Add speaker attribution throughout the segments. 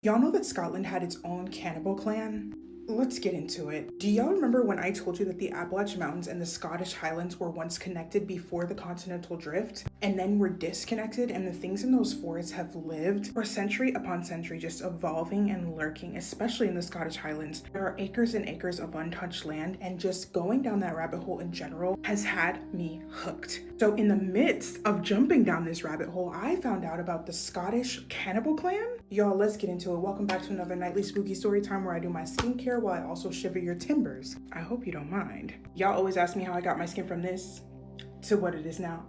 Speaker 1: Y'all know that Scotland had its own cannibal clan? Let's get into it. Do y'all remember when I told you that the Appalachian Mountains and the Scottish Highlands were once connected before the continental drift, and then were disconnected, and the things in those forests have lived for century upon century, just evolving and lurking, especially in the Scottish Highlands. There are acres and acres of untouched land, and just going down that rabbit hole in general has had me hooked. So in the midst of jumping down this rabbit hole, I found out about the Scottish cannibal clan. Y'all, let's get into it. Welcome back to another nightly spooky story time where I do my skincare while I also shiver your timbers. I hope you don't mind. Y'all always ask me how I got my skin from this to what it is now.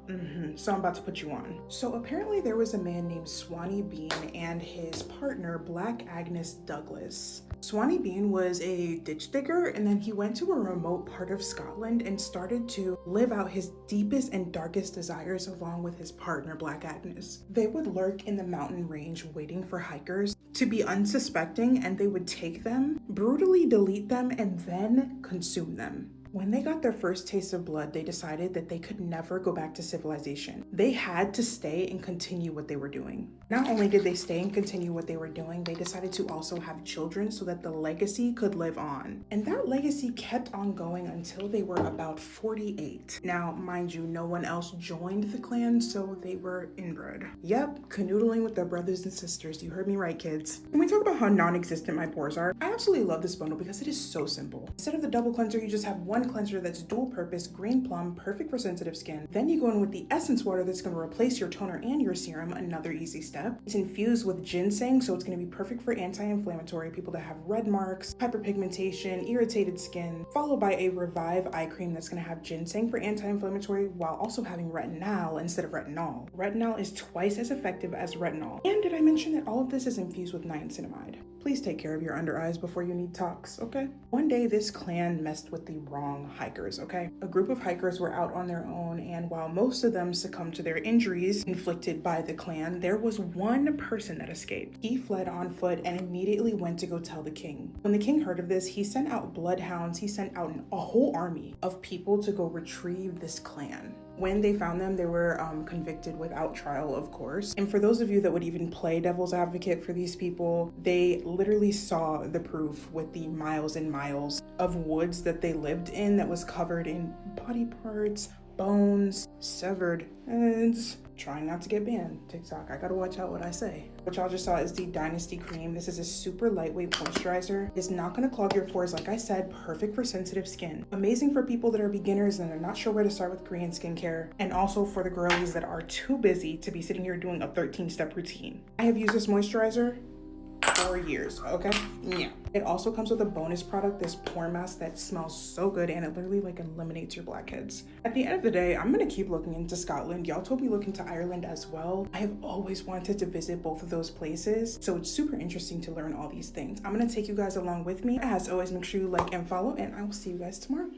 Speaker 1: So I'm about to put you on. So apparently there was a man named Swanee Bean and his partner Black Agnes Douglas. Swanee Bean was a ditch digger, and then he went to a remote part of Scotland and started to live out his deepest and darkest desires along with his partner Black Agnes. They would lurk in the mountain range waiting for hikers to be unsuspecting, and they would take them, brutally delete them, and then consume them. When they got their first taste of blood, they decided that they could never go back to civilization. They had to stay and continue what they were doing. Not only did they stay and continue what they were doing, they decided to also have children so that the legacy could live on. And that legacy kept on going until they were about 48. Now, mind you, no one else joined the clan, so they were inbred. Yep, canoodling with their brothers and sisters. You heard me right, kids. When we talk about how non-existent my pores are, I absolutely love this bundle because it is so simple. Instead of the double cleanser, you just have one cleanser that's dual purpose, green plum, perfect for sensitive skin. Then you go in with the essence water that's going to replace your toner and your serum, another easy step. It's infused with ginseng, so it's going to be perfect for anti-inflammatory, people that have red marks, hyperpigmentation, irritated skin, followed by a Revive eye cream that's going to have ginseng for anti-inflammatory while also having retinol instead of retinol. Retinol is twice as effective as retinol. And did I mention that all of this is infused with niacinamide? Please take care of your under eyes before you need tox, okay? One day, this clan messed with the wrong hikers, okay? A group of hikers were out on their own, and while most of them succumbed to their injuries inflicted by the clan, there was one person that escaped. He fled on foot and immediately went to go tell the king. When the king heard of this, he sent out bloodhounds. He sent out a whole army of people to go retrieve this clan. When they found them, they were convicted without trial, of course. And for those of you that would even play devil's advocate for these people, they literally saw the proof with the miles and miles of woods that they lived in that was covered in body parts, bones, severed heads. Trying not to get banned. TikTok, I gotta watch out what I say. What y'all just saw is the Dynasty Cream. This is a super lightweight moisturizer. It's not gonna clog your pores, like I said, perfect for sensitive skin. Amazing for people that are beginners and are not sure where to start with Korean skincare, and also for the girlies that are too busy to be sitting here doing a 13-step routine. I have used this moisturizer for years, okay? Yeah. It also comes with a bonus product, this pore mask that smells so good, and it literally like eliminates your blackheads. At the end of the day, I'm gonna keep looking into Scotland. Y'all told me look into Ireland as well. I have always wanted to visit both of those places, so it's super interesting to learn all these things. I'm gonna take you guys along with me. As always, make sure you like and follow, and I will see you guys tomorrow.